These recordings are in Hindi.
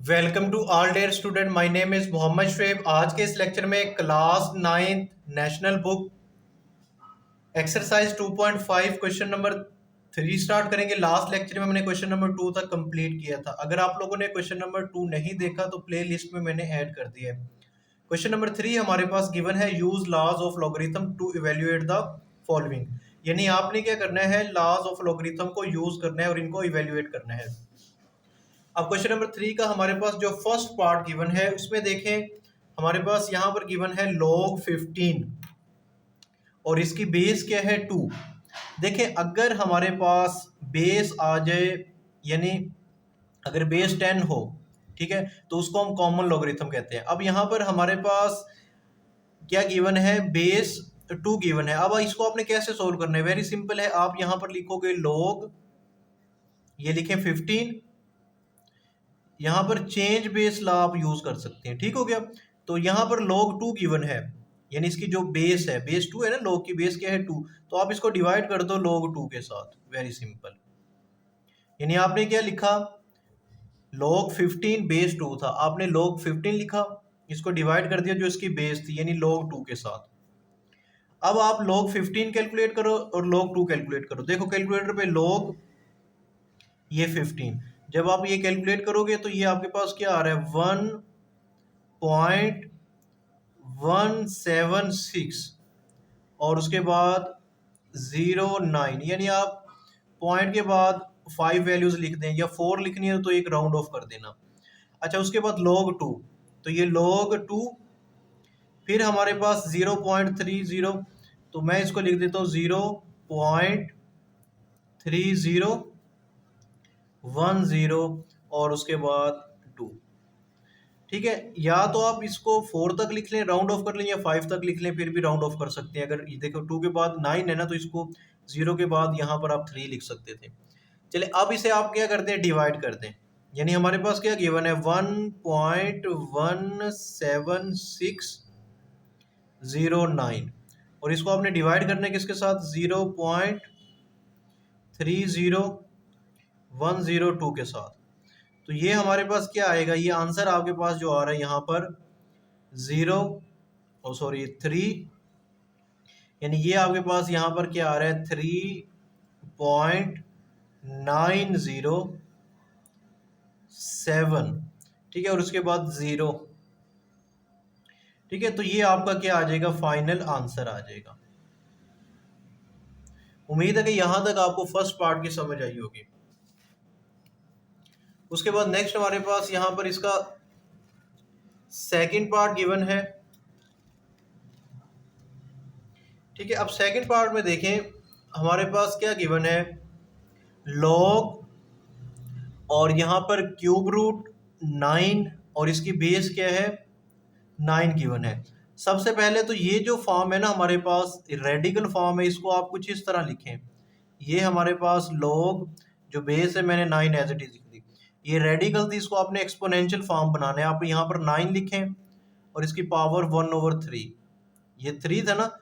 Welcome to all dear student. My name is Mohammad Shuaib. आज के इस लेक्चर में class 9 national book exercise 2.5 question number 3 start करेंगे। लास्ट लेक्चर में मैंने क्वेश्चन नंबर 2 तक कंप्लीट किया था। अगर आप लोगों ने क्वेश्चन नंबर 2 नहीं देखा तो प्ले लिस्ट में मैंने ऐड कर दिया है। क्वेश्चन नंबर 3 हमारे पास गिवन है, use laws of logarithm to evaluate the following. यानी आपने क्या करना है, लॉज ऑफ लॉगरिथम को यूज करना है और इनको इवेल्युएट करना है। अब क्वेश्चन नंबर 3 का हमारे पास जो फर्स्ट पार्ट गिवन है उसमें देखें, हमारे पास यहाँ पर गिवन है log 15 और इसकी बेस क्या है 2। देखें, अगर हमारे पास बेस आ जाए, यानी अगर बेस 10 हो, ठीक है, तो उसको हम कॉमन लॉगरिथम कहते हैं। अब यहाँ पर हमारे पास क्या गिवन है, बेस 2 गिवन है। अब इसको आपने कैसे सोल्व करना है, वेरी सिंपल है। आप यहाँ पर लिखोगे log, ये लिखें 15, यहाँ पर चेंज बेस लॉ आप यूज कर सकते हैं, ठीक हो गया। तो यहाँ पर log 2 गिवन है, यानी इसकी जो बेस है, बेस 2 है ना, log की बेस क्या है 2, तो आप इसको डिवाइड कर दो log 2 के साथ, वेरी सिंपल। यानी आपने क्या लिखा, log 15 बेस 2 था, आपने log 15 लिखा, इसको डिवाइड कर दिया जो इसकी बेस थी, यानी log 2 के साथ। अब आप log 15 कैलकुलेट करो और log 2 कैलकुलेट करो। देखो कैलकुलेटर पे log ये 15, जब आप ये कैलकुलेट करोगे तो ये आपके पास क्या आ रहा है, 1.176 और उसके बाद 09, यानी आप पॉइंट के बाद 5 वैल्यूज लिख दें, या 4 लिखनी है तो एक राउंड ऑफ कर देना। अच्छा, उसके बाद log 2, तो ये log 2, फिर हमारे पास 0.30, तो मैं इसको लिख देता हूँ 0.3010 और उसके बाद 2, ठीक है। या तो आप इसको 4 तक लिख लें, राउंड ऑफ कर लें, या 5 तक लिख लें, फिर भी राउंड ऑफ कर सकते हैं। अगर देखो 2 के बाद 9 है ना, तो इसको 0 के बाद यहाँ पर आप 3 लिख सकते थे। चले, अब इसे आप क्या करते हैं, डिवाइड कर दें। यानी हमारे पास क्या गिवन है, 1.17609 और इसको आपने डिवाइड करना है किसके साथ, 0.30102 के साथ। तो ये हमारे पास क्या आएगा, ये आंसर आपके पास जो आ रहा है यहाँ पर 3, यानी ये आपके पास यहाँ पर क्या आ रहा है, 3.907, ठीक है, और उसके बाद 0, ठीक है। तो ये आपका क्या आ जाएगा, फाइनल आंसर आ जाएगा। उम्मीद है कि यहां तक आपको फर्स्ट पार्ट की समझ आई होगी। उसके बाद नेक्स्ट हमारे पास यहाँ पर इसका सेकंड पार्ट गिवन है, ठीक है। अब सेकंड पार्ट में देखें, हमारे पास क्या गिवन है, log और यहाँ पर क्यूब रूट 9 और इसकी बेस क्या है 9 गिवन है। सबसे पहले तो ये जो फॉर्म है ना हमारे पास, रेडिकल फॉर्म है, इसको आप कुछ इस तरह लिखें। ये हमारे पास log जो बेस है, मैंने 9 एज इट इज लिख दी। ये रेडिकल थी, इसको आपने एक्सपोनेंशियल फॉर्म बनाना है। आप यहाँ पर 9 लिखें और इसकी पावर 1/3, ये 3 था ना,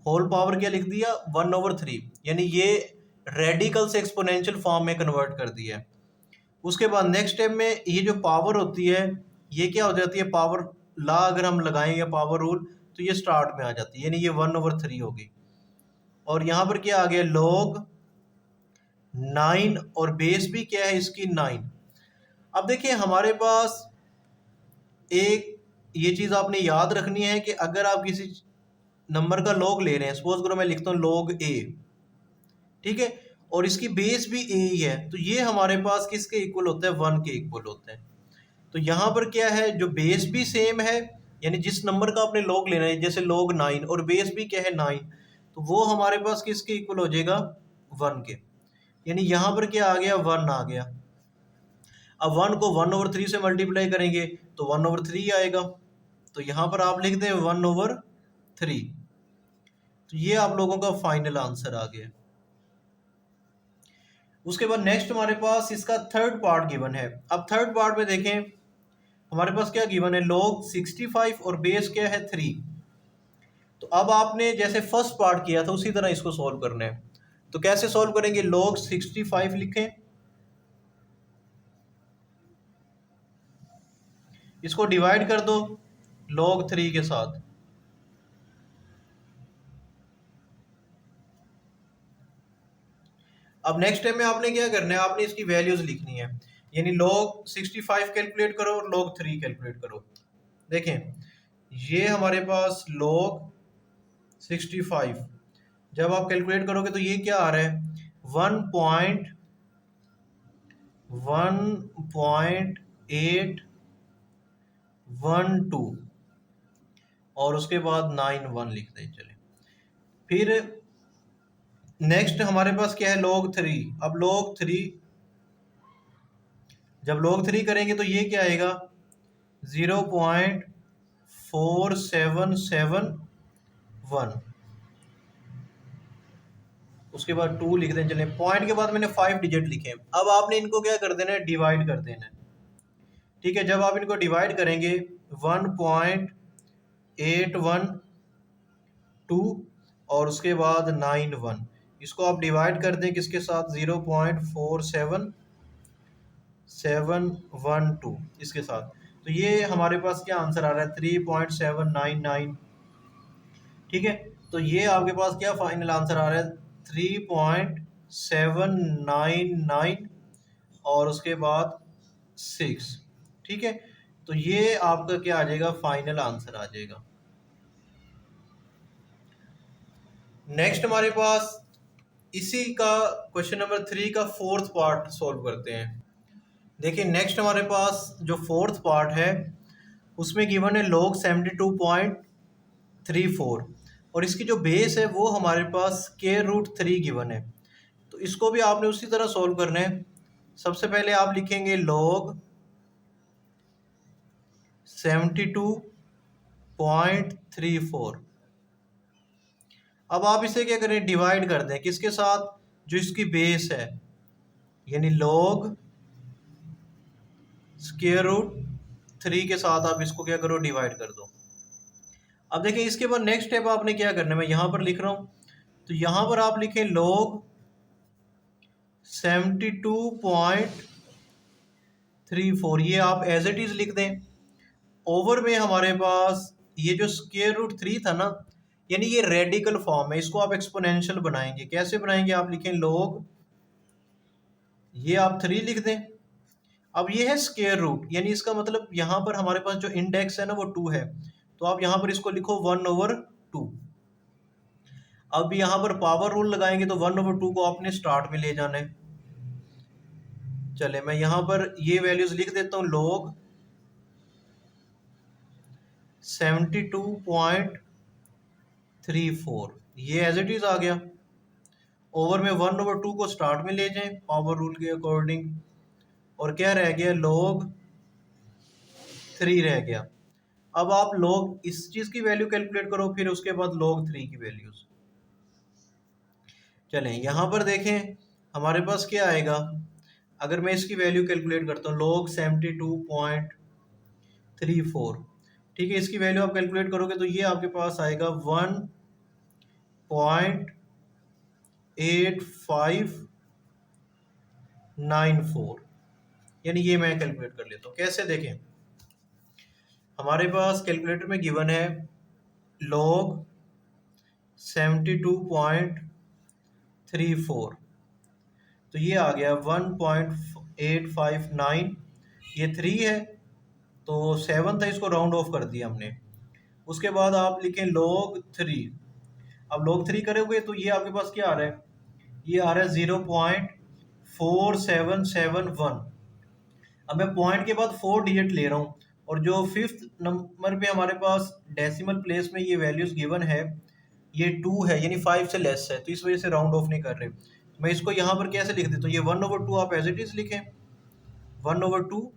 होल पावर क्या लिख दिया, 1/3, यानी ये रेडिकल से एक्सपोनेंशियल फॉर्म में कन्वर्ट कर दिया है। उसके बाद नेक्स्ट स्टेप में ये जो पावर होती है, ये क्या हो जाती है, पावर ला अगर हम लगाएं या पावर रूल, तो ये स्टार्ट में आ जाती है, यानी ये 1/3 होगी। और यहाँ पर क्या आ गया, log 9 और बेस भी क्या है इसकी 9। अब देखिए हमारे पास एक ये चीज़ आपने याद रखनी है कि अगर आप किसी नंबर का log ले रहे हैं, सपोज करो मैं लिखता हूँ log a, ठीक है, और इसकी बेस भी a ही है, तो ये हमारे पास किसके इक्वल होता है, 1 के इक्वल होता है। तो यहाँ पर क्या है, जो बेस भी सेम है, यानी जिस नंबर का आपने log लेना है, जैसे log 9 और बेस भी क्या है 9, तो वो हमारे पास किसके इक्वल हो जाएगा, 1 के। यानी यहाँ पर क्या आ गया, 1 आ गया। अब 1 को 1/3 से मल्टीप्लाई करेंगे तो 1/3 आएगा, तो यहाँ पर आप लिख दें 1/3। तो ये आप लोगों का फाइनल आंसर आ गया। उसके बाद नेक्स्ट हमारे पास इसका थर्ड पार्ट गिवन है। अब थर्ड पार्ट में देखें, हमारे पास क्या गिवन है, log 65 और बेस क्या है 3। तो अब आपने जैसे फर्स्ट पार्ट किया था उसी तरह इसको सॉल्व करना है। तो कैसे सॉल्व करेंगे, log 65 लिखें, इसको डिवाइड कर दो log 3 के साथ। अब नेक्स्ट टाइम में आपने क्या करना है, आपने इसकी वैल्यूज लिखनी है, यानी log 65 कैलकुलेट करो और log 3 कैलकुलेट करो। देखें ये हमारे पास log 65 जब आप कैलकुलेट करोगे तो ये क्या आ रहा है, 1.812 और उसके बाद 91 लिखते हैं। चले फिर नेक्स्ट हमारे पास क्या है, log 3। अब log 3 जब log 3 करेंगे तो ये क्या आएगा, 0.4771। उसके बाद 2 लिख दें। चले पॉइंट के बाद मैंने 5 डिजिट लिखे। अब आपने इनको क्या कर देना है, डिवाइड कर देना है। ठीक है, जब आप इनको डिवाइड करेंगे 1.812 और उसके बाद 91, इसको आप डिवाइड कर दें किसके साथ, 0.47712 इसके साथ, तो ये हमारे पास क्या आंसर आ रहा है, 3.799। ठीक है, तो ये आपके पास क्या फाइनल आंसर आ रहा है, 3.799 और उसके बाद 6। ठीक है, तो ये आपका क्या आ जाएगा, फाइनल आंसर आ जाएगा। नेक्स्ट हमारे पास इसी का क्वेश्चन नंबर 3 का फोर्थ पार्ट सॉल्व करते हैं। देखिए नेक्स्ट हमारे पास जो फोर्थ पार्ट है उसमें गिवन है log 72.34 और इसकी जो बेस है वो हमारे पास √3 गिवन है। तो इसको भी आपने उसी तरह सॉल्व करना है। सबसे पहले आप लिखेंगे log 72.34। अब आप इसे क्या करें, डिवाइड कर दें किसके साथ, जो इसकी बेस है, यानी log √3 के साथ आप इसको क्या करो, डिवाइड कर दो। अब देखिए इसके बाद नेक्स्ट स्टेप आपने क्या करना है, मैं यहाँ पर लिख रहा हूँ, तो यहाँ पर आप लिखें log 72.34, ये आप एज इट इज लिख दें। ओवर में हमारे पास ये जो √3 था ना, यानी ये रेडिकल फॉर्म है, इसको आप एक्सपोनेंशियल बनाएंगे। कैसे बनाएंगे, आप लिखें log, ये आप 3 लिख दें। अब ये है स्क्वायर रूट, यानी इसका मतलब यहाँ पर हमारे पास जो इंडेक्स है ना वो 2 है, तो आप यहाँ पर इसको लिखो 1/2। अब यहाँ पर पावर रूल लगाएंगे तो 1/2 को आपने स्टार्ट में ले जाना है। चले मैं यहाँ पर ये वैल्यूज लिख देता हूँ, log 72.34 ये एज इट इज आ गया। ओवर में 1/2 को स्टार्ट में ले जाएं पावर रूल के अकॉर्डिंग, और क्या रह गया, log 3 रह गया। अब आप log इस चीज की वैल्यू कैलकुलेट करो, फिर उसके बाद log 3 की वैल्यूज। चलें यहाँ पर देखें हमारे पास क्या आएगा, अगर मैं इसकी वैल्यू कैलकुलेट करता हूँ log 72.34, ठीक है, इसकी वैल्यू आप कैलकुलेट करोगे तो ये आपके पास आएगा 1.8594, यानी ये मैं कैलकुलेट कर लेता हूँ। कैसे देखें, हमारे पास कैलकुलेटर में गिवन है log 72.34, तो ये आ गया 1.859, ये 3 है तो 7 था, इसको राउंड ऑफ कर दिया हमने। उसके बाद आप लिखें log 3। अब log 3 करोगे तो ये आपके पास क्या आ रहा है, ये आ रहा है 0.4771। अब मैं पॉइंट के बाद 4 डिजिट ले रहा हूँ, और जो 5th नंबर पे हमारे पास डेसिमल प्लेस में ये वैल्यूज गिवन है ये 2 है, यानी 5 से लेस है, तो इस वजह से राउंड ऑफ नहीं कर रहे। मैं इसको यहाँ पर कैसे लिख देता हूँ, ये 1/2 आप एज इट इज लिखें 1/2,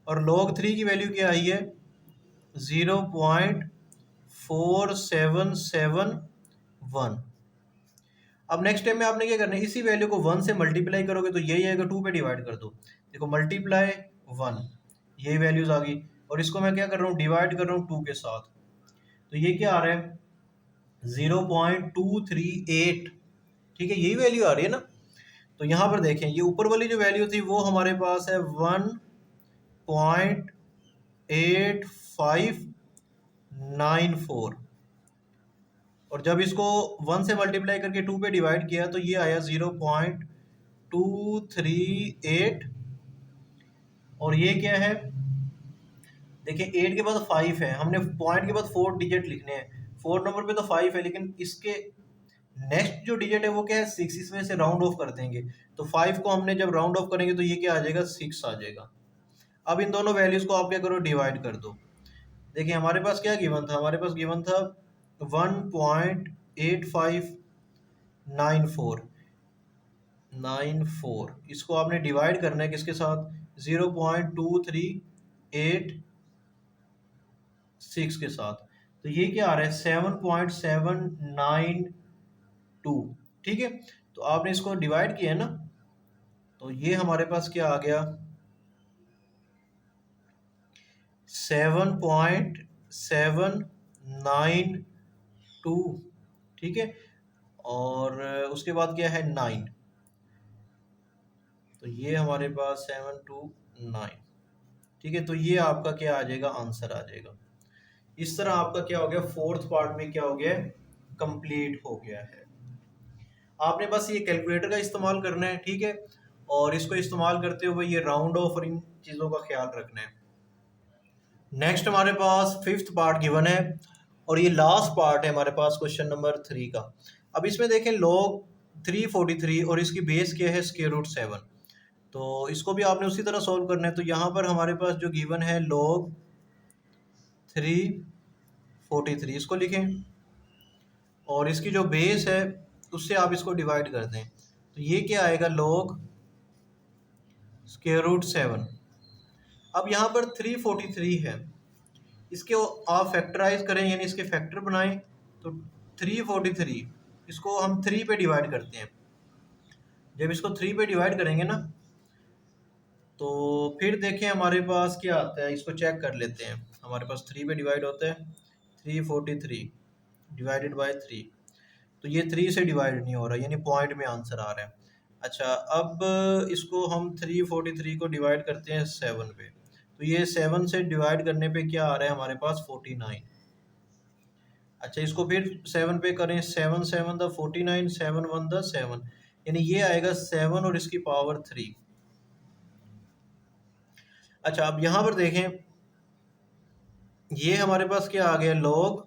और log 3 की वैल्यू क्या आई है 0.4771। अब नेक्स्ट टाइम में आपने क्या करना है, इसी वैल्यू को 1 से मल्टीप्लाई करोगे तो यही आएगा, 2 पे डिवाइड कर दो। देखो मल्टीप्लाई 1, यही वैल्यूज आ गई, और इसको मैं क्या कर रहा हूँ, डिवाइड कर रहा हूँ 2 के साथ, तो ये क्या आ रहा है 0.238। ठीक है, यही वैल्यू आ रही है ना। तो यहाँ पर देखें ये ऊपर वाली जो वैल्यू थी वो हमारे पास है 0.8594, और जब इसको 1 से मल्टीप्लाई करके 2 पे डिवाइड किया तो ये आया 0.238। और ये क्या है, देखिए 8 के बाद 5 है, हमने पॉइंट के बाद 4 डिजिट लिखने हैं, 4 नंबर पे तो 5 है, लेकिन इसके नेक्स्ट जो डिजिट है वो क्या है 6, इसमें से राउंड ऑफ कर देंगे। तो 5 को हमने जब राउंड ऑफ करेंगे तो ये क्या आ जाएगा 6 आ जाएगा। अब इन दोनों वैल्यूज को आप क्या करो डिवाइड कर दो। देखिए हमारे पास क्या गिवन था, हमारे पास गिवन था 1.8594, इसको आपने डिवाइड करना है किसके साथ, 0.2386 के साथ। तो ये क्या आ रहा है 7.792। ठीक है, तो आपने इसको डिवाइड किया है ना, तो ये हमारे पास क्या आ गया 7.792। ठीक है, और उसके बाद क्या है 9, तो ये हमारे पास 729। ठीक है, तो ये आपका क्या आ जाएगा आंसर आ जाएगा। इस तरह आपका क्या हो गया, फोर्थ पार्ट में क्या हो गया कंप्लीट हो गया है। आपने बस ये कैलकुलेटर का इस्तेमाल करना है, ठीक है, और इसको इस्तेमाल करते हुए ये राउंड ऑफ और इन चीज़ों का ख्याल रखना है। नेक्स्ट हमारे पास फिफ्थ पार्ट गिवन है, और ये लास्ट पार्ट है हमारे पास क्वेश्चन नंबर 3 का। अब इसमें देखें log 343 और इसकी बेस क्या है √7। तो इसको भी आपने उसी तरह सॉल्व करना है। तो यहाँ पर हमारे पास जो गिवन है log 343, इसको लिखें, और इसकी जो बेस है उससे आप इसको डिवाइड कर दें। तो ये क्या आएगा log √7। अब यहाँ पर 343 है, इसके आप फैक्टराइज करें यानी इसके फैक्टर बनाएं। तो 343 इसको हम 3 पे डिवाइड करते हैं। जब इसको 3 पे डिवाइड करेंगे ना, तो फिर देखें हमारे पास क्या आता है, इसको चेक कर लेते हैं। हमारे पास 3 पे डिवाइड होता है 343 डिवाइडेड बाय 3, तो ये 3 से डिवाइड नहीं हो रहा, यानी पॉइंट में आंसर आ रहा है। अच्छा, अब इसको हम 343 को डिवाइड करते हैं 7 पे, तो ये 7 से डिवाइड करने पे क्या आ रहा है हमारे पास 49। अच्छा, इसको फिर 7 पे करें, 7 7 द 49, 7 1 द 7, यानी ये आएगा 7 और इसकी पावर 3। अच्छा, अब यहाँ पर देखें, ये हमारे पास क्या आ गया log,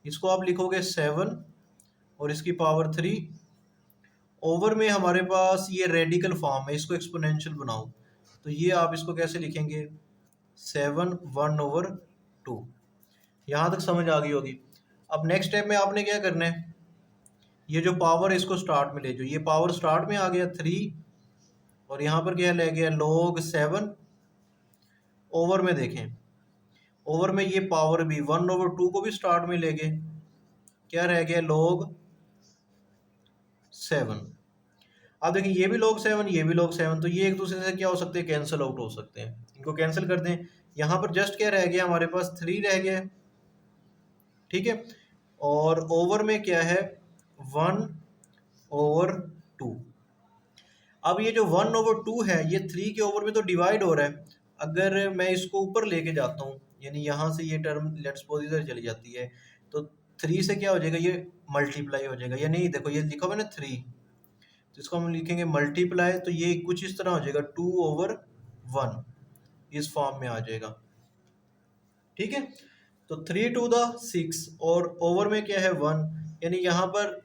इसको आप लिखोगे 7 और इसकी पावर 3, ओवर में हमारे पास ये रेडिकल फॉर्म है, इसको एक्सपोनेंशियल बनाओ। तो ये आप इसको कैसे लिखेंगे 7 1/2। यहाँ तक समझ आ गई होगी। अब नेक्स्ट स्टेप में आपने क्या करना है, ये जो पावर है इसको स्टार्ट में ले जाओ। ये पावर स्टार्ट में आ गया 3, और यहाँ पर क्या ले गया log 7। ओवर में देखें, ओवर में ये पावर भी 1/2 को भी स्टार्ट में ले गए, क्या रह गया log 7। अब देखिए ये भी log 7, ये भी log 7, तो ये एक दूसरे से क्या हो सकते हैं कैंसिल आउट हो सकते हैं। इनको कैंसिल कर दें, यहाँ पर जस्ट क्या रह गया हमारे पास 3 रह गया, ठीक है, और ओवर में क्या है 1/2। अब ये जो 1/2 है ये 3 के ओवर में तो डिवाइड हो रहा है। अगर मैं इसको ऊपर लेके जाता हूँ, यानी यहाँ से ये टर्म लेट्स सपोज इधर चली जाती है, तो 3 से क्या हो जाएगा ये मल्टीप्लाई हो जाएगा, यानी देखो ये लिखा हुआ है ना 3, तो इसको हम लिखेंगे मल्टीप्लाई, तो ये कुछ इस तरह हो जाएगा 2/1, इस फॉर्म में आ जाएगा। ठीक है, तो 3 2 द 6, और ओवर में क्या है 1, यानी यहाँ पर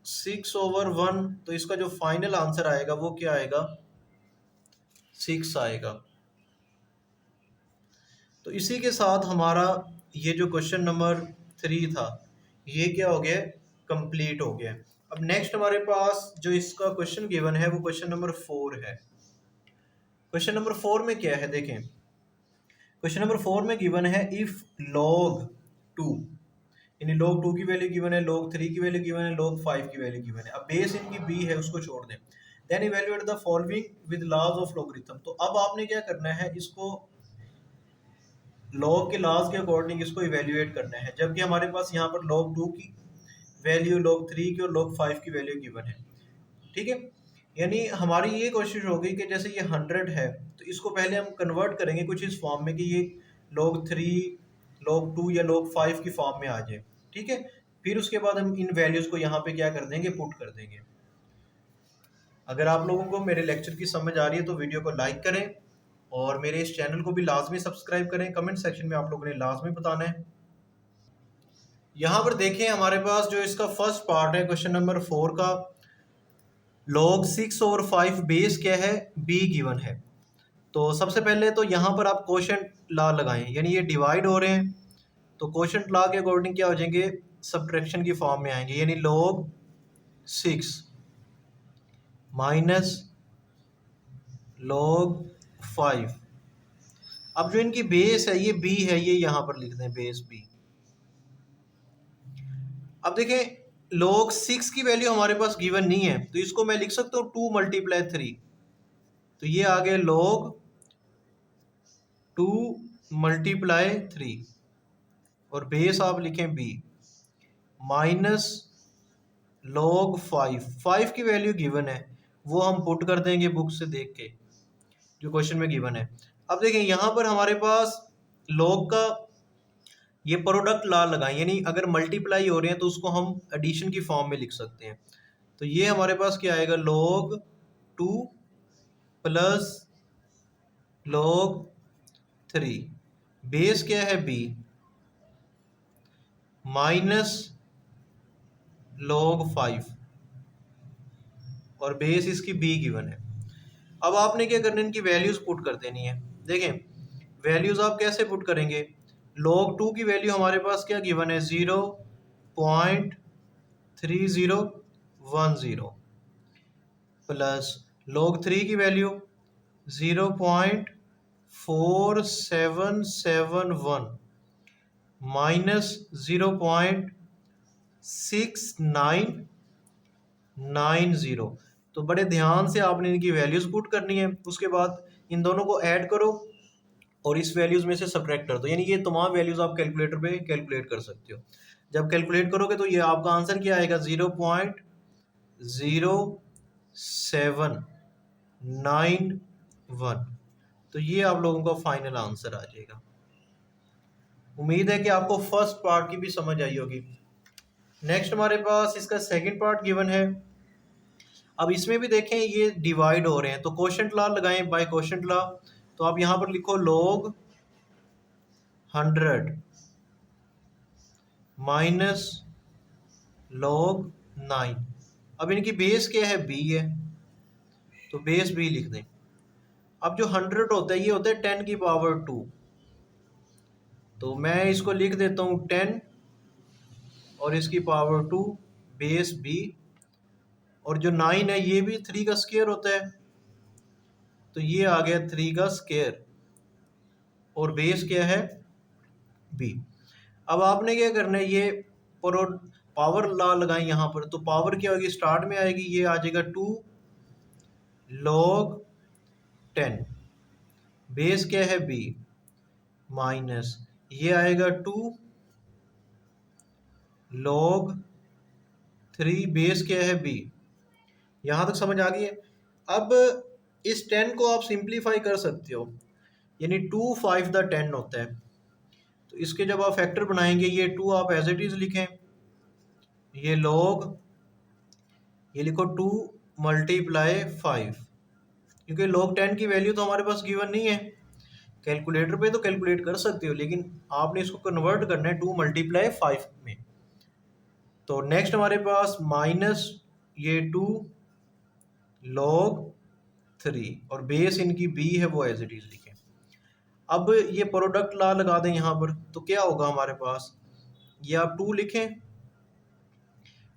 6/1, तो इसका जो फाइनल आंसर आएगा वो क्या आएगा 6 आएगा। तो इसी के साथ हमारा ये जो क्वेश्चन नंबर 3 था ये क्या हो गया कंप्लीट हो गया। अब नेक्स्ट हमारे पास जो इसका क्वेश्चन गिवन है वो क्वेश्चन नंबर 4 है। क्वेश्चन नंबर 4 में क्या है देखें, क्वेश्चन नंबर 4 में गिवन है इफ log 2, यानी log 2 की वैल्यू गिवन है, log 3 की वैल्यू गिवन है, log 5 की वैल्यू गिवन है। अब बेस इनकी b है उसको छोड़ दें, then evaluate the following with laws of logarithm. तो अब आपने क्या करना है, इसको log के लॉज के अकॉर्डिंग इसको इवैल्यूएट करना है, जबकि हमारे पास यहाँ पर log 2 की वैल्यू, log 3 की और log 5 की वैल्यू गिवन है। ठीक है, यानी हमारी ये कोशिश होगी कि जैसे ये 100 है तो इसको पहले हम कन्वर्ट करेंगे कुछ इस फॉर्म में कि ये log 3 log 2 या log 5 की फॉर्म में आ जाए। ठीक है, फिर उसके बाद हम इन वैल्यूज़ को यहाँ पे क्या कर देंगे, पुट कर देंगे। अगर आप लोगों को मेरे लेक्चर की समझ आ रही है तो वीडियो को लाइक करें और मेरे इस चैनल को भी लाजमी सब्सक्राइब करें। कमेंट सेक्शन में आप लोगों ने लाजमी बताना है। यहाँ पर देखें हमारे पास जो इसका फर्स्ट पार्ट है क्वेश्चन नंबर 4 का, log 6/5 बेस क्या है, b गिवन है। तो सबसे पहले तो यहाँ पर आप कोशेंट लॉ लगाएं, यानी ये डिवाइड हो रहे हैं तो कोशेंट लॉ के अकॉर्डिंग क्या हो जाएंगे, सब्ट्रैक्शन की फॉर्म में आएंगे, यानी log 6 माइनस log 5। अब जो इनकी बेस है ये b है, ये यहाँ पर लिख दें बेस b। अब देखें log 6 की वैल्यू हमारे पास गिवन नहीं है तो इसको मैं लिख सकता हूँ 2 × 3, तो ये आ गया log 2 × 3 और बेस आप लिखें b माइनस log 5। 5 की वैल्यू गिवन है वो हम पुट कर देंगे बुक से देख के जो क्वेश्चन में गिवन है। अब देखें यहाँ पर हमारे पास log का ये प्रोडक्ट लॉ लगाएं, यानी अगर मल्टीप्लाई हो रहे हैं तो उसको हम एडिशन की फॉर्म में लिख सकते हैं। तो ये हमारे पास क्या आएगा, log 2 प्लस log 3, बेस क्या है b माइनस log 5 और बेस इसकी b गिवन है। अब आपने क्या करना है, इनकी वैल्यूज पुट कर देनी है। देखें वैल्यूज आप कैसे पुट करेंगे, log 2 की वैल्यू हमारे पास क्या गिवन है, 0.3010 प्लस log 3 की वैल्यू 0.4771 माइनस 0.6990। तो बड़े ध्यान से आपने इनकी वैल्यूज पुट करनी है, उसके बाद इन दोनों को ऐड करो और इस वैल्यूज में से सब्ट्रैक्ट कर दो, यानी ये तमाम वैल्यूज आप कैलकुलेटर पे कैलकुलेट कर सकते हो। जब कैलकुलेट करोगे तो ये आपका आंसर क्या आएगा, 0.0791। तो ये आप लोगों का फाइनल आंसर आ जाएगा। उम्मीद है कि आपको फर्स्ट पार्ट की भी समझ आई होगी। नेक्स्ट हमारे पास इसका सेकंड पार्ट गिवन है। अब इसमें भी देखें ये डिवाइड हो रहे हैं तो कोशेंट लॉ लगाएं, बाय कोशेंट लॉ। तो आप यहाँ पर लिखो log 100 माइनस log 9। अब इनकी बेस क्या है, b है, तो बेस b लिख दें। अब जो 100 होता है ये होता है 10⁻², तो मैं इसको लिख देता हूँ 10 और इसकी पावर 2 बेस b, और जो 9 है ये भी 3 का स्क्वायर होता है तो ये आ गया 3 का स्क्वायर और बेस क्या है b। अब आपने क्या करना है, ये पावर लॉ लगाएं यहाँ पर, तो पावर क्या होगी, स्टार्ट में आएगी, ये आ जाएगा 2 log 10, बेस क्या है b माइनस ये आएगा 2 log 3, बेस क्या है b। यहाँ तक समझ आ गई है। अब इस 10 को आप सिंप्लीफाई कर सकते हो, यानी 2 5 × 10 होता है, तो इसके जब आप फैक्टर बनाएंगे ये 2 आप एज इट इज लिखें, ये ये लिखो 2 × 5, क्योंकि log 10 की वैल्यू तो हमारे पास गिवन नहीं है। कैलकुलेटर पे तो कैलकुलेट कर सकते हो लेकिन आपने इसको कन्वर्ट करना है 2 × 5 में। तो नेक्स्ट हमारे पास माइनस ये 2 log 3 और बेस इनकी b है वो एज इट इज लिखें। अब ये प्रोडक्ट लॉ लगा दें यहाँ पर, तो क्या होगा हमारे पास, ये आप 2 लिखें,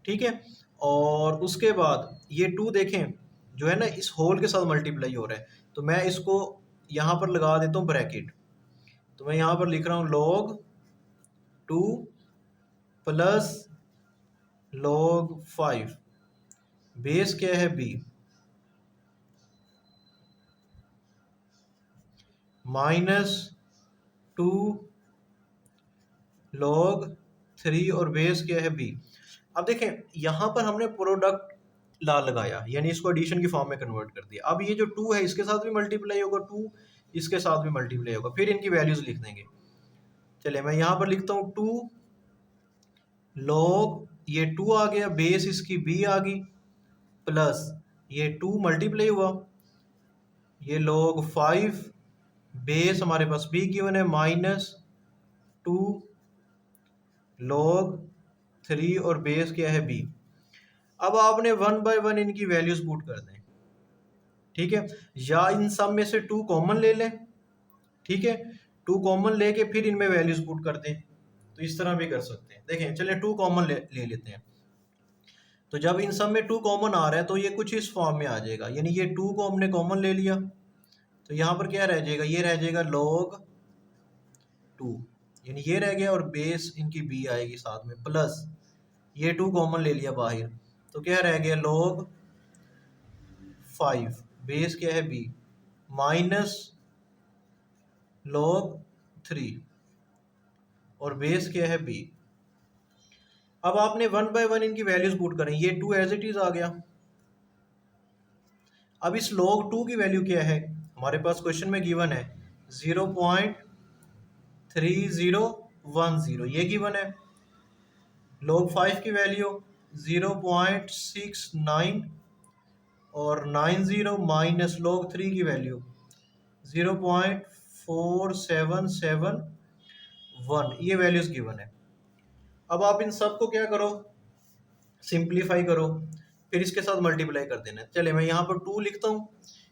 ठीक है, और उसके बाद ये 2 देखें जो है ना इस होल के साथ मल्टीप्लाई हो रहा है, तो मैं इसको यहाँ पर लगा देता हूँ ब्रैकेट। तो मैं यहाँ पर लिख रहा हूँ log 2 प्लस log 5, बेस क्या है b माइनस 2 log 3 और बेस क्या है b। अब देखें यहाँ पर हमने प्रोडक्ट लाल लगाया, यानी इसको एडिशन की फॉर्म में कन्वर्ट कर दिया। अब ये जो 2 है इसके साथ भी मल्टीप्लाई होगा, 2 इसके साथ भी मल्टीप्लाई होगा, फिर इनकी वैल्यूज लिख देंगे। चलिए मैं यहाँ पर लिखता हूँ 2 लॉग, ये 2 आ गया, बेस इसकी b आ गई, प्लस ये 2 मल्टीप्लाई हुआ, ये log 5 बेस हमारे पास b गिवन है, माइनस 2 log 3 और बेस क्या है b। अब आपने 1 बाय 1 इनकी वैल्यूज पुट कर दें, ठीक है, या इन सब में से 2 कॉमन ले लें, ठीक है, 2 कॉमन लेके फिर इनमें वैल्यूज पुट कर दें, तो इस तरह भी कर सकते हैं। देखें चलिए 2 कॉमन ले लेते हैं, तो जब इन सब में 2 कॉमन आ रहा है तो ये कुछ इस फॉर्म में आ जाएगा, यानी ये 2 को हमने कॉमन ले लिया, तो यहाँ पर क्या रह जाएगा, ये रह जाएगा log 2, यानी ये रह गया, और बेस इनकी b आएगी साथ में, प्लस ये 2 कॉमन ले लिया बाहर, तो क्या रह गया log 5 बेस क्या है b, माइनस log 3 और बेस क्या है b। अब आपने 1 बाय 1 इनकी वैल्यूज पुट करें, ये 2 एज इट इज आ गया। अब इस log 2 की वैल्यू क्या है, हमारे पास क्वेश्चन में गिवन है 0.3010, ये गिवन है। log 5 की वैल्यू 0.69 और 90 माइनस log 3 की वैल्यू 0.4771, ये वैल्यूज गिवन है। अब आप इन सब को क्या करो, सिंप्लीफाई करो, फिर इसके साथ मल्टीप्लाई कर देना है। चले मैं यहाँ पर 2 लिखता हूँ,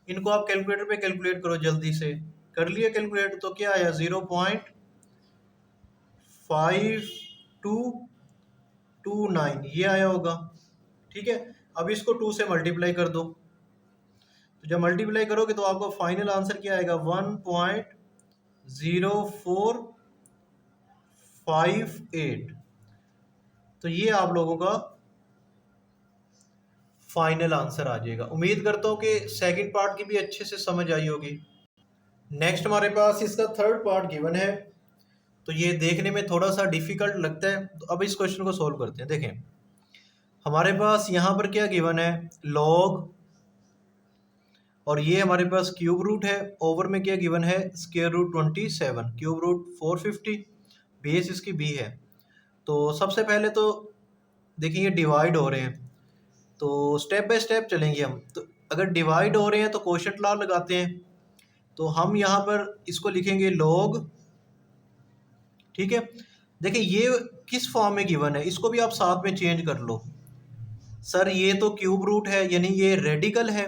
इनको आप कैलकुलेटर पे कैलकुलेट करो, जल्दी से कर लिया कैलकुलेट, तो क्या आया 0.5229, ये आया होगा, ठीक है। अब इसको 2 से मल्टीप्लाई कर दो, तो जब मल्टीप्लाई करोगे तो आपका फाइनल आंसर क्या आएगा 1.0458, तो ये आप लोगों का फाइनल आंसर आ जाएगा। उम्मीद करता हूँ कि सेकंड पार्ट की भी अच्छे से समझ आई होगी। नेक्स्ट हमारे पास इसका थर्ड पार्ट गिवन है, तो ये देखने में थोड़ा सा डिफिकल्ट लगता है, तो अब इस क्वेश्चन को सोल्व करते हैं। देखें हमारे पास यहाँ पर क्या गिवन है, लॉग, और ये हमारे पास क्यूब रूट है, ओवर में क्या गिवन है square root 27, cube root 450, base इसकी b है। तो सबसे पहले तो देखिए ये डिवाइड हो रहे हैं, तो स्टेप बाय स्टेप चलेंगे हम। तो अगर डिवाइड हो रहे हैं तो कोशेंट लॉ लगाते हैं, तो हम यहाँ पर इसको लिखेंगे log, ठीक है। देखिए ये किस फॉर्म में गिवन है, इसको भी आप साथ में चेंज कर लो। सर ये तो क्यूब रूट है, यानी ये रेडिकल है,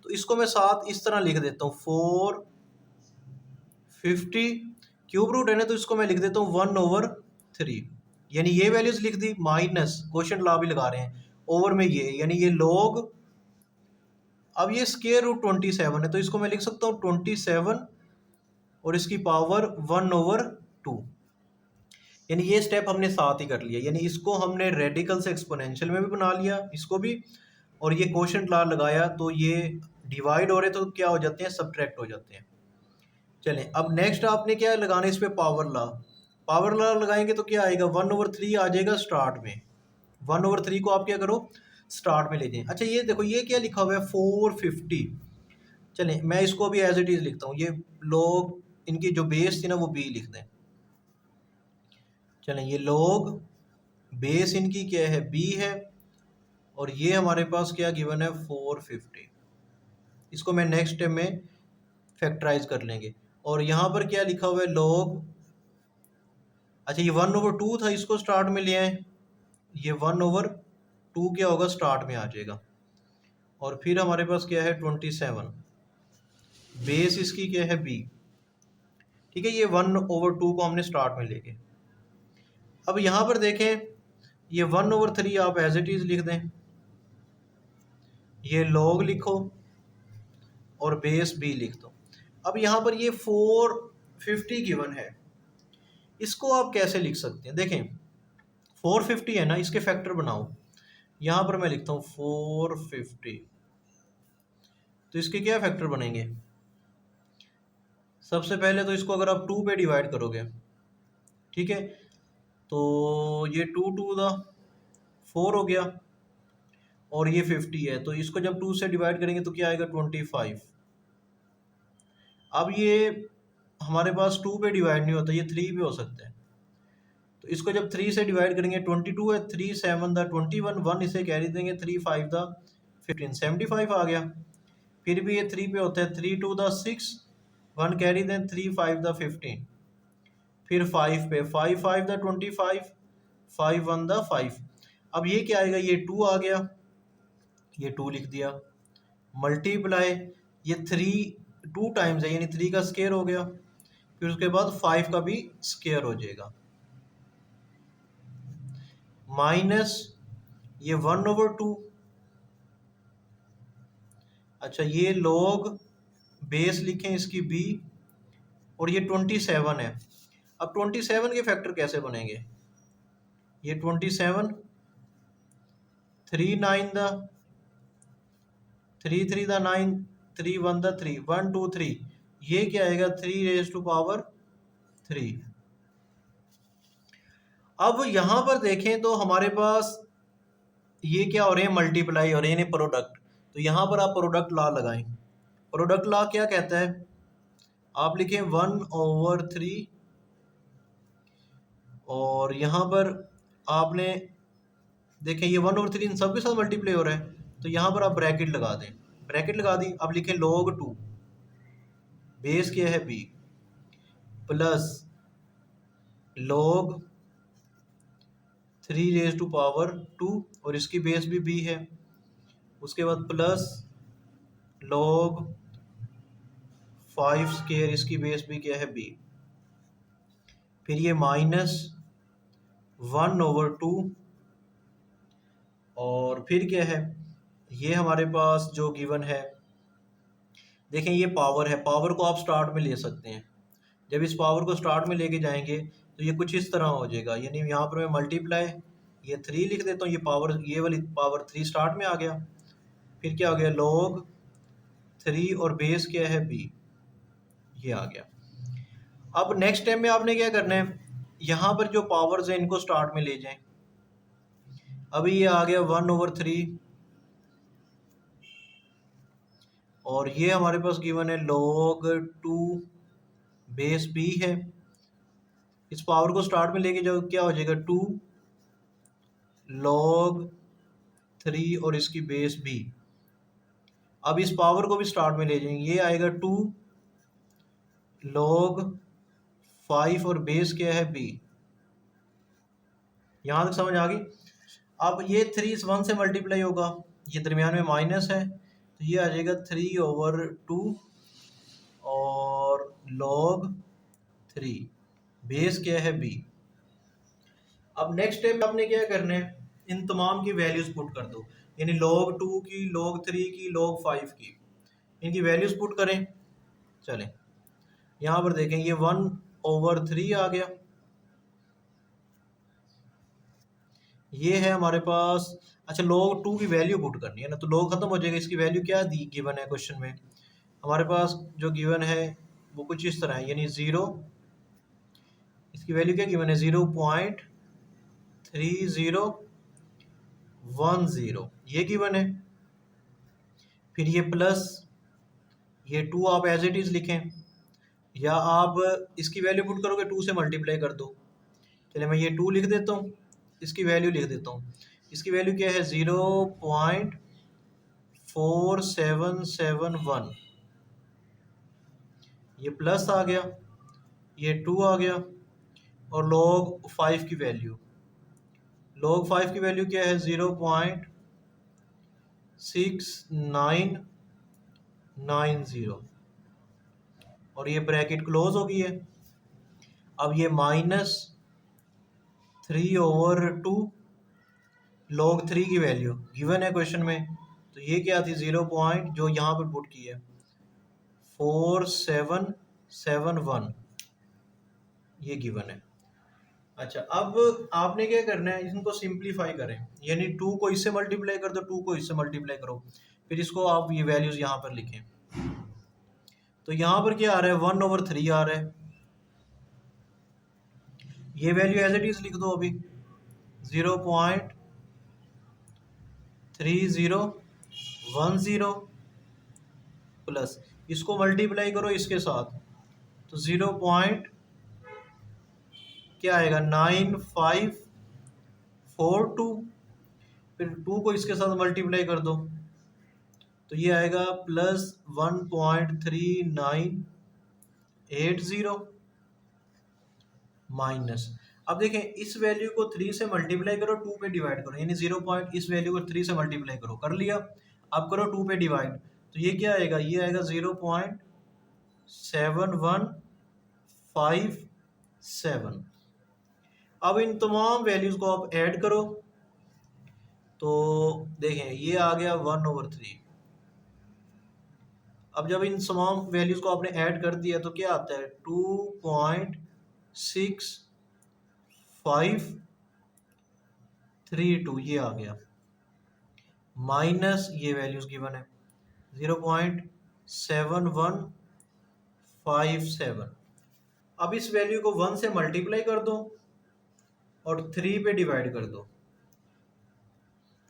तो इसको मैं साथ इस तरह लिख देता हूँ 450, क्यूब रूट है ना, तो इसको मैं लिख देता हूँ 1/3, यानी ये वैल्यूज लिख दी, माइनस क्वोशिएंट लॉ भी लगा रहे हैं, ओवर में ये, यानी ये log, अब ये स्क्वायर रूट 27 है, तो इसको मैं लिख सकता हूँ 27 और इसकी पावर 1/2, यानी ये स्टेप हमने साथ ही कर लिया, यानी इसको हमने रेडिकल से एक्सपोनेंशियल में भी बना लिया इसको भी, और ये क्वोशिएंट लॉ लगाया, तो ये डिवाइड हो रहे तो क्या हो जाते हैं, सब्ट्रैक्ट हो जाते हैं। चलें अब नेक्स्ट आपने क्या लगाना है इस पे, पावर लॉ। पावर लॉ लगाएंगे तो क्या आएगा 1/3 आ जाएगा स्टार्ट में, 1/3 को आप क्या करो स्टार्ट में ले जाएं। अच्छा ये देखो ये क्या लिखा हुआ है 450, चलें मैं इसको भी एज इट इज लिखता हूँ, ये log इनकी जो बेस थी ना वो b लिख दें। चलें ये log बेस इनकी क्या है b है, और ये हमारे पास क्या गिवन है 450, इसको मैं नेक्स्ट स्टेप में फैक्टराइज कर लेंगे। और यहाँ पर क्या लिखा हुआ है log, अच्छा ये 1/2 था, इसको स्टार्ट में ले आए, ये 1/2 क्या होगा स्टार्ट में आ जाएगा, और फिर हमारे पास क्या है 27, बेस इसकी क्या है b, ठीक है, ये 1/2 को हमने स्टार्ट में लेके। अब यहाँ पर देखें ये 1/3 आप एज इट इज लिख दें, ये log लिखो और बेस b लिख दो। अब यहाँ पर ये 450 गिवन है, इसको आप कैसे लिख सकते हैं, देखें 450 है ना, इसके फैक्टर बनाओ, यहाँ पर मैं लिखता हूँ 450, तो इसके क्या फैक्टर बनेंगे, सबसे पहले तो इसको अगर आप 2 पे डिवाइड करोगे, ठीक है, तो ये 2 2 4 हो गया, और ये 50 है, तो इसको जब 2 से डिवाइड करेंगे तो क्या आएगा 25। अब ये हमारे पास 2 पे डिवाइड नहीं होता, ये 3 पे हो सकता है। तो इसको जब 3 से डिवाइड करेंगे 22 है, 3 7 द 21, 1 इसे कैरी देंगे, 3 5 द 15, 75 आ गया। फिर भी ये 3 पे होता है, 3 2 द 6, 1 कैरी दें, 3 5 द 15। फिर 5 पे 5 5 द 25, 5 1 द 5। अब ये क्या आएगा, ये 2 आ गया, ये 2 लिख दिया, मल्टीप्लाई ये 3 2 टाइम्स है यानी 3 का स्केयर हो गया, फिर उसके बाद 5 का भी स्केयर हो जाएगा, माइनस ये 1/2। अच्छा ये log बेस लिखें इसकी b, और ये 27 है। अब 27 के फैक्टर कैसे बनेंगे, ये 27, 3 9 द 3 3 द 9, 3 1 द 3, 1 2 3, ये क्या आएगा 3 रेज टू पावर 3। अब यहाँ पर देखें तो हमारे पास ये क्या हो रहे हैं, मल्टीप्लाई हो रहे हैं, प्रोडक्ट। तो यहाँ पर आप प्रोडक्ट लॉ लगाएं। प्रोडक्ट लॉ क्या कहता है, आप लिखें 1/3, और यहाँ पर आपने देखें ये 1/3 इन सब के साथ मल्टीप्लाई हो रहा है, तो यहाँ पर आप ब्रैकेट लगा दें, ब्रैकेट लगा दी। अब लिखें log 2, बेस क्या है b, plus log 3 raise to power 2, और इसकी बेस भी b है, उसके बाद प्लस log 5 स्केयर, इसकी बेस भी क्या है b, फिर ये माइनस 1/2, और फिर क्या है, ये हमारे पास जो गिवन है, देखें ये पावर है, पावर को आप स्टार्ट में ले सकते हैं। जब इस पावर को स्टार्ट में लेके जाएंगे तो ये कुछ इस तरह हो जाएगा, यानी यहाँ पर मैं मल्टीप्लाई ये 3 लिख देता हूँ, ये पावर, ये वाली पावर 3 स्टार्ट में आ गया, फिर क्या हो गया log 3 और बेस क्या है b, ये आ गया। अब नेक्स्ट टाइम में आपने क्या करना है, यहाँ पर जो पावर्स हैं इनको स्टार्ट में ले जाएं। अभी ये आ गया 1/3, और ये हमारे पास गिवन है log 2 बेस b है। इस पावर को स्टार्ट में लेके जाओ, क्या हो जाएगा 2 log 3 और इसकी बेस b। अब इस पावर को भी स्टार्ट में ले जाएंगे, ये आएगा 2 log 5 और बेस क्या है b। यहाँ तक समझ आ गई। अब ये 3 इस 1 से मल्टीप्लाई होगा, ये दरमियान में माइनस है, तो ये आ जाएगा 3/2 और log 3, बेस क्या है b। अब नेक्स्ट स्टेप आपने क्या करना है, इन तमाम की वैल्यूज पुट कर दो, यानी log 2 की, log 3 की, log 5 की, इनकी वैल्यूज पुट करें। चलें यहाँ पर देखें, ये 1/3 आ गया, ये है हमारे पास। अच्छा log 2 की वैल्यू पुट करनी है ना, तो log खत्म हो जाएगा, इसकी वैल्यू क्या दी गिवन है क्वेश्चन में, हमारे पास जो गिवन है वो कुछ इस तरह है, यानी 0, इसकी वैल्यू क्या गिवन है 0.3010, ये गिवन है। फिर ये प्लस ये 2 आप एज इट इज़ लिखें, या आप इसकी वैल्यू पुट करोगे 2 से मल्टीप्लाई कर दो। चलिए मैं ये 2 लिख देता हूँ, इसकी वैल्यू लिख देता हूँ, इसकी वैल्यू क्या है 0.4771, ये प्लस आ गया, ये 2 आ गया, और log 5 की वैल्यू, log 5 की वैल्यू क्या है 0.6990, और ये ब्रैकेट क्लोज हो गई है। अब ये -3/2 log 3 की वैल्यू गिवन है क्वेश्चन में, तो ये क्या थी 0 पॉइंट जो यहाँ पर पुट की है 4771, ये गिवन है। अच्छा अब आपने क्या करना है, इनको सिंप्लीफाई करें, यानी 2 को इससे मल्टीप्लाई कर दो, 2 को इससे मल्टीप्लाई करो, फिर इसको आप ये वैल्यूज यहाँ पर लिखें। तो यहाँ पर क्या आ रहा है 1/3 आ रहा है, ये वैल्यू एज इट इज लिख दो अभी 3010 प्लस इसको मल्टीप्लाई करो इसके साथ, तो 0. क्या आएगा 9542, फिर 2 को इसके साथ मल्टीप्लाई कर दो तो ये आएगा प्लस 1.3980 माइनस। अब देखें इस वैल्यू को 3 से मल्टीप्लाई करो, 2 पे डिवाइड करो, यानी 0 पॉइंट इस वैल्यू को 3 से मल्टीप्लाई करो, कर लिया। अब करो 2 पे डिवाइड, तो ये क्या आएगा, ये आएगा 0.7157। अब इन तमाम वैल्यूज को आप ऐड करो तो देखें ये आ गया 1/3। अब जब इन तमाम वैल्यूज को आपने ऐड कर दिया तो क्या आता है 2.6532, ये आ गया, माइनस ये वैल्यूज गिवन है 0.7157। अब इस वैल्यू को 1 से मल्टीप्लाई कर दो और 3 पे डिवाइड कर दो,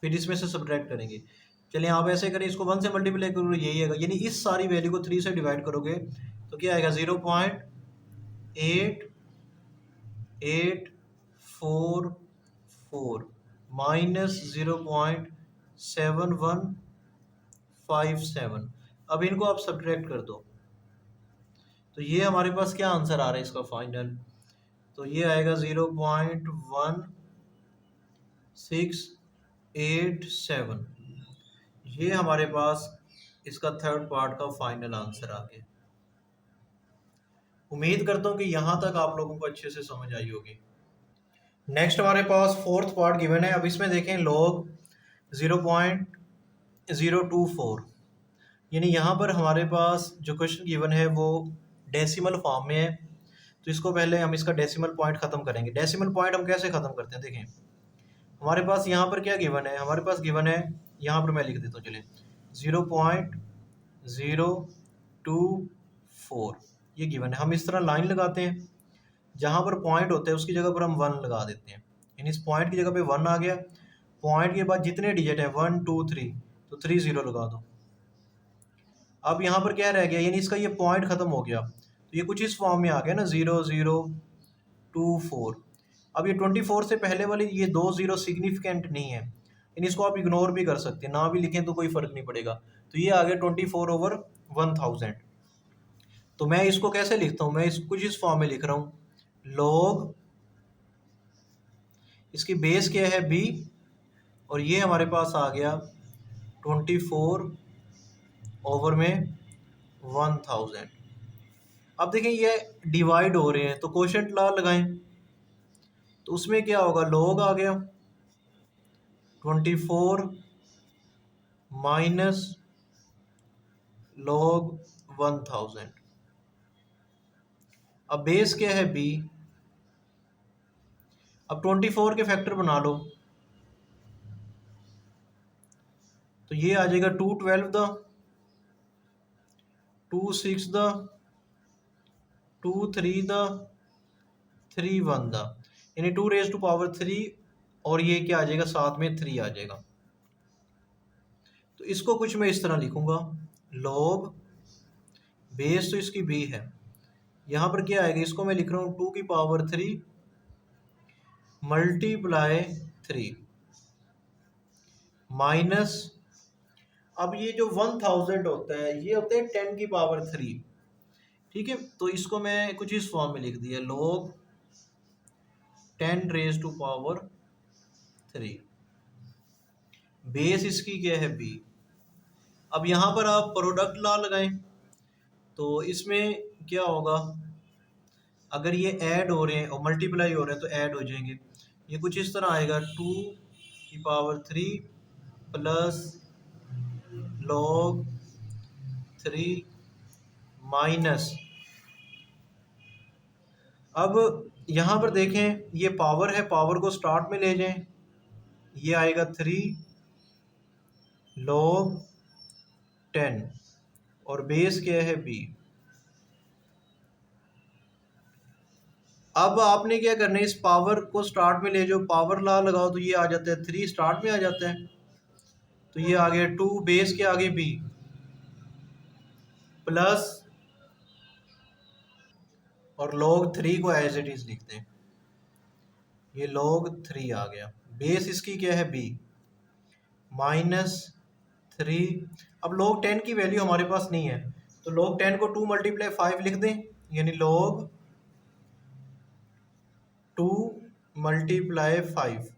फिर इसमें से सब्ट्रैक्ट करेंगे। चलिए आप ऐसे करें, इसको 1 से मल्टीप्लाई करोगे यही आएगा, यानी इस सारी वैल्यू को 3 से डिवाइड करोगे तो क्या आएगा 0.8844 माइनस 0.7157। अब इनको आप सब्ट्रैक्ट कर दो तो ये हमारे पास क्या आंसर आ रहा है इसका फाइनल, तो ये आएगा 0.1687। ये हमारे पास इसका थर्ड पार्ट का फाइनल आंसर आ गया। उम्मीद करता हूँ कि यहाँ तक आप लोगों को अच्छे से समझ आई होगी। नेक्स्ट हमारे पास फोर्थ पार्ट गिवन है। अब इसमें देखें log 0.024, यानी यहाँ पर हमारे पास जो क्वेश्चन गिवन है वो डेसिमल फॉर्म में है, तो इसको पहले हम इसका डेसिमल पॉइंट ख़त्म करेंगे। डेसिमल पॉइंट हम कैसे ख़त्म करते हैं, देखें हमारे पास यहाँ पर क्या गिवन है, हमारे पास गिवन है, यहाँ पर मैं लिख देता हूँ, चलिए 0.024 ये गिवन है। हम इस तरह लाइन लगाते हैं, जहाँ पर पॉइंट होता है उसकी जगह पर हम 1 लगा देते हैं, यानी इस पॉइंट की जगह पे 1 आ गया। पॉइंट के बाद जितने डिजिट हैं 1 2 3, तो 3 0 लगा दो। अब यहाँ पर क्या रह गया, यानी इसका ये पॉइंट ख़त्म हो गया, तो ये कुछ इस फॉर्म में आ गया ना 0024। अब ये 24 से पहले वाली ये 2 0 सिग्निफिकेंट नहीं है, यानी इसको आप इग्नोर भी कर सकते हैं, ना भी लिखें तो कोई फ़र्क नहीं पड़ेगा। तो ये आ गया 24/1000। तो मैं इसको कैसे लिखता हूँ, मैं इस कुछ इस फॉर्म में लिख रहा हूँ, log इसकी बेस क्या है b, और ये हमारे पास आ गया 24/1000। अब देखें ये डिवाइड हो रहे हैं तो कोशेंट लॉ लगाएं, तो उसमें क्या होगा, log आ गया 24 माइनस log 1000। अब बेस क्या है b, अब 24 के फैक्टर बना लो, तो ये आ जाएगा 2 12 द 2 6 द 2 3 द 3 1 द, यानी 2⁻³ और ये क्या आ जाएगा, साथ में 3 आ जाएगा। तो इसको कुछ मैं इस तरह लिखूंगा, log बेस तो इसकी b है, यहाँ पर क्या आएगा, इसको मैं लिख रहा हूँ 2⁻³ मल्टीप्लाई 3 माइनस, अब ये जो 1000 होता है ये होता है 10⁻³, ठीक है। तो इसको मैं कुछ इस फॉर्म में लिख दिया, log 10⁻³ बेस इसकी क्या है b। अब यहाँ पर आप प्रोडक्ट लॉ लगाएं, तो इसमें क्या होगा, अगर ये ऐड हो रहे हैं और मल्टीप्लाई हो रहे हैं तो ऐड हो जाएंगे। ये कुछ इस तरह आएगा 2⁻³ प्लस log 3 माइनस, अब यहाँ पर देखें ये पावर है, पावर को स्टार्ट में ले जाएं, ये आएगा 3 log 10 और बेस क्या है b। अब आपने क्या करना है, इस पावर को स्टार्ट में ले जाओ, पावर लॉ लगाओ तो ये आ जाता है 3 स्टार्ट में आ जाता है, तो ये आ गया 2 बेस के आगे b प्लस, और log 3 को एज इट इज लिखते हैं, ये log 3 आ गया। बेस इसकी क्या है b -3। अब log 10 की वैल्यू हमारे पास नहीं है, तो log 10 को 2 × 5 लिख दें, यानी log 2 × 5,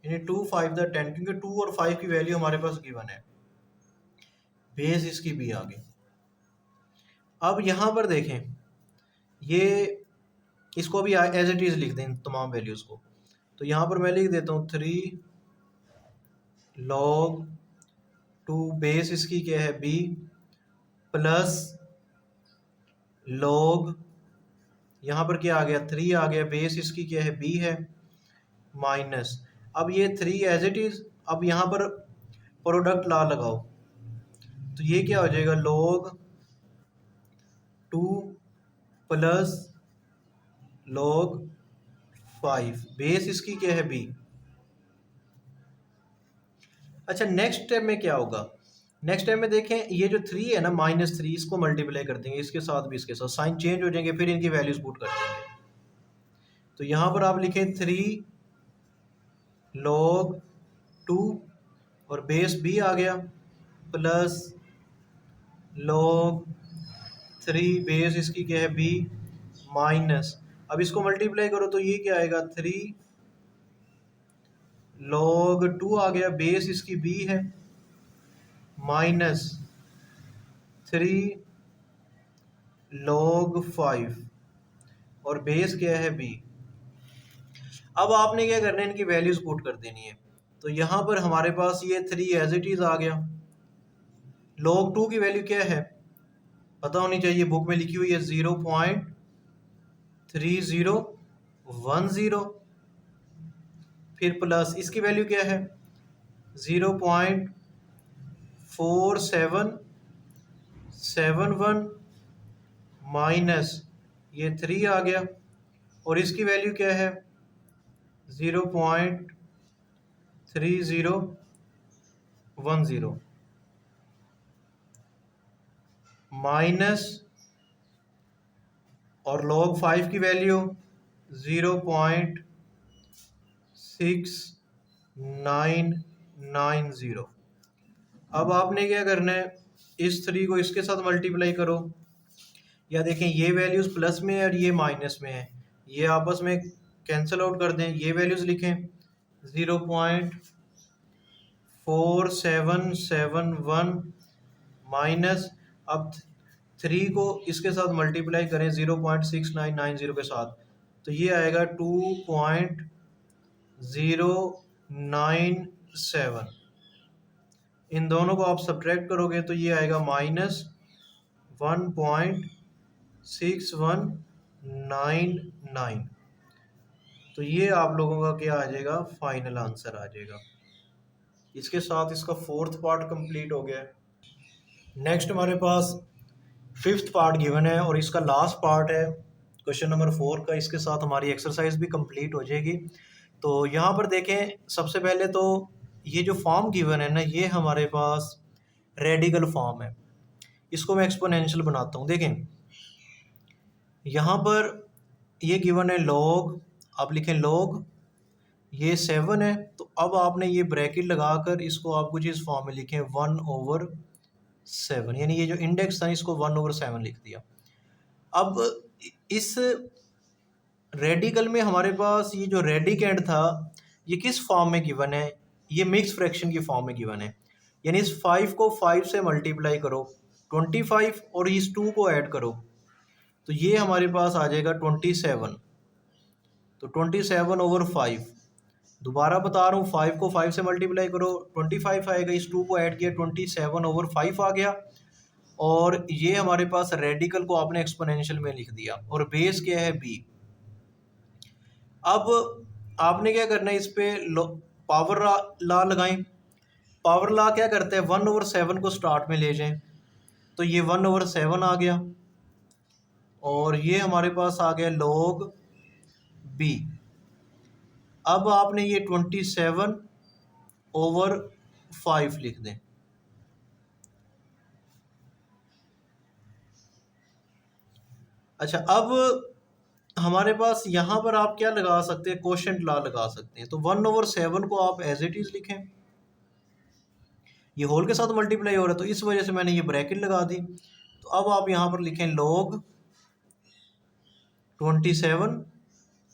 यानी 2 5 × 10, क्योंकि 2 और 5 की वैल्यू हमारे पास गिवन है। बेस इसकी b आ गई। अब यहाँ पर देखें, ये इसको भी एज इट इज़ लिख दें तमाम वैल्यूज़ को। तो यहाँ पर मैं लिख देता हूँ 3 log 2, बेस इसकी क्या है b प्लस log, यहाँ पर क्या आ गया 3 आ गया, बेस इसकी क्या है b है, माइनस, अब ये 3 एज इट इज़। अब यहाँ पर प्रोडक्ट ला लगाओ, तो ये क्या हो जाएगा log 2 प्लस log 5, बेस इसकी क्या है b। अच्छा, नेक्स्ट स्टेप में क्या होगा? नेक्स्ट स्टेप में देखें, ये जो 3 है ना -3, इसको मल्टीप्लाई कर देंगे इसके साथ भी, इसके साथ साइन चेंज हो जाएंगे, फिर इनकी वैल्यूज पुट कर देंगे। तो यहाँ पर आप लिखें 3 log 2 और बेस b आ गया प्लस log 3, बेस इसकी क्या है b माइनस, अब इसको मल्टीप्लाई करो तो ये क्या आएगा 3 log 2 आ गया, बेस इसकी b है, माइनस 3 log 5 और बेस क्या है b। अब आपने क्या करना है, इनकी वैल्यूज पुट कर देनी है। तो यहाँ पर हमारे पास ये 3 एज इट इज आ गया। log 2 की वैल्यू क्या है पता होनी चाहिए, बुक में लिखी हुई है 0.3010, फिर प्लस इसकी वैल्यू क्या है 0.4771, माइनस ये 3 आ गया, और इसकी वैल्यू क्या है 0.3010, माइनस, और log 5 की वैल्यू 0.6990। अब आपने क्या करना है, इस 3 को इसके साथ मल्टीप्लाई करो, या देखें ये वैल्यूज़ प्लस में है और ये माइनस में है, ये आपस में कैंसिल आउट कर दें, ये वैल्यूज़ लिखें 0.4771 माइनस, अब 3 को इसके साथ मल्टीप्लाई करें 0.6990 के साथ, तो ये आएगा 2.097। इन दोनों को आप सब्ट्रैक्ट करोगे तो ये आएगा -1.6199। तो ये आप लोगों का क्या आ जाएगा, फाइनल आंसर आ जाएगा। इसके साथ इसका 4th पार्ट कंप्लीट हो गया है। नेक्स्ट हमारे पास 5th पार्ट गिवन है और इसका लास्ट पार्ट है क्वेश्चन नंबर 4 का। इसके साथ हमारी एक्सरसाइज भी कंप्लीट हो जाएगी। तो यहाँ पर देखें, सबसे पहले तो ये जो फॉर्म गिवन है ना, ये हमारे पास रेडिकल फॉर्म है। इसको मैं एक्सपोनेंशियल बनाता हूँ। देखें यहाँ पर ये गिवन है log, आप लिखें log, ये 7 है, तो अब आपने ये ब्रैकेट लगाकर इसको आप कुछ इस फॉर्म में लिखें 1/7, यानी ये जो इंडेक्स था इसको 1/7 लिख दिया। अब इस रेडिकल में हमारे पास ये जो रेडिकेंड था ये किस फॉर्म में गिवन है, ये मिक्स फ्रैक्शन की फॉर्म में गिवन है, यानी इस 5 को 5 से मल्टीप्लाई करो 25 और इस 2 को ऐड करो, तो ये हमारे पास आ जाएगा 27। तो 27/5, दोबारा बता रहा हूँ, 5 को 5 से मल्टीप्लाई करो 25 आएगा, इस 2 को ऐड किया 27/5 आ गया, और ये हमारे पास रेडिकल को आपने एक्सपोनेंशियल में लिख दिया, और बेस क्या है b। अब आपने क्या करना है, इस पे पावर ला लगाएं। पावर ला क्या करते हैं, 1/7 को स्टार्ट में ले जाएं, तो ये 1/7 आ गया, और ये हमारे पास आ गया log b। अब आपने ये 27/5 5 लिख दें। अच्छा, अब हमारे पास यहाँ पर आप क्या लगा सकते हैं, कोशेंट लॉ लगा सकते हैं। तो 1/7 को आप एज इट इज़ लिखें, ये होल के साथ मल्टीप्लाई हो रहा है तो इस वजह से मैंने ये ब्रैकेट लगा दी। तो अब आप यहाँ पर लिखें log 27,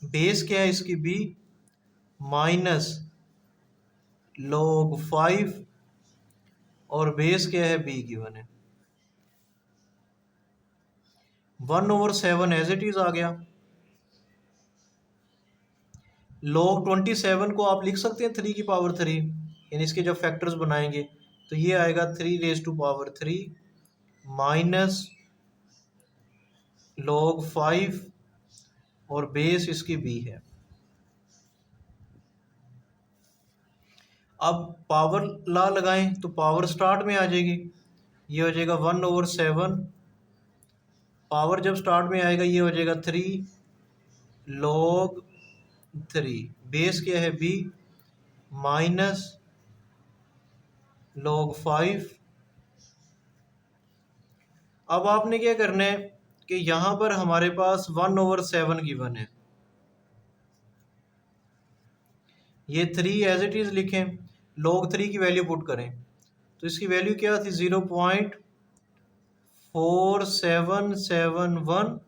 बेस क्या है इसकी b, माइनस log 5 और बेस क्या है b गिवन है। 1/7 एज इट इज आ गया। log 27 को आप लिख सकते हैं 3 की पावर 3, यानी इसके जब फैक्टर्स बनाएंगे तो ये आएगा 3 माइनस log 5 और बेस इसकी b है। अब पावर ला लगाएं तो पावर स्टार्ट में आ जाएगी, ये हो जाएगा 1/7, पावर जब स्टार्ट में आएगा ये हो जाएगा 3 log 3, बेस क्या है b, माइनस log 5। अब आपने क्या करना है कि यहाँ पर हमारे पास 1/7 गिवन है, ये 3 एज इट इज़ लिखें, log 3 की वैल्यू पुट करें तो इसकी वैल्यू क्या थी 0.4771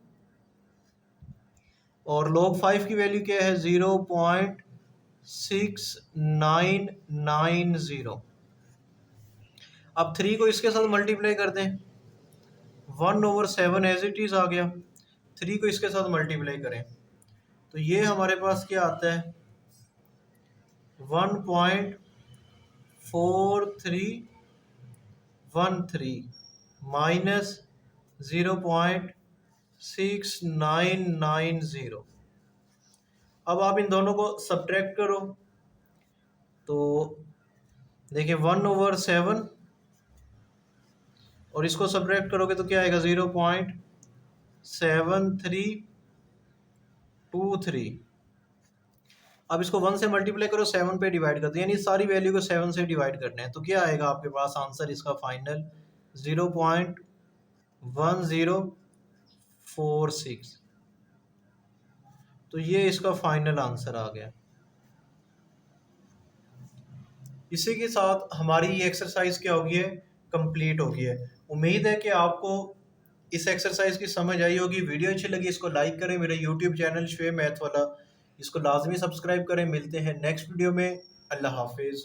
और log 5 की वैल्यू क्या है 0.6990। अब 3 को इसके साथ मल्टीप्लाई कर दें, 1/7 एज इट इज़ आ गया, 3 को इसके साथ मल्टीप्लाई करें तो ये हमारे पास क्या आता है 1.4313 माइनस 0.6990। अब आप इन दोनों को सब्ट्रैक्ट करो तो देखिए 1/7 और इसको सब्ट्रैक्ट करोगे तो क्या आएगा 0.7323। अब इसको 1 से मल्टीप्लाई करो, 7 पे डिवाइड कर दो, यानी सारी वैल्यू को 7 से डिवाइड करना है तो क्या आएगा आपके पास आंसर इसका फाइनल 0.1046। तो ये इसका फाइनल आंसर आ गया। इसी के साथ हमारी ये एक्सरसाइज क्या होगी है, कंप्लीट होगी है। उम्मीद है कि आपको इस एक्सरसाइज की समझ आई होगी। वीडियो अच्छी लगी इसको लाइक करें, मेरे यूट्यूब चैनल शोएब मैथ वाला इसको लाजमी सब्सक्राइब करें। मिलते हैं नेक्स्ट वीडियो में। अल्लाह हाफिज़।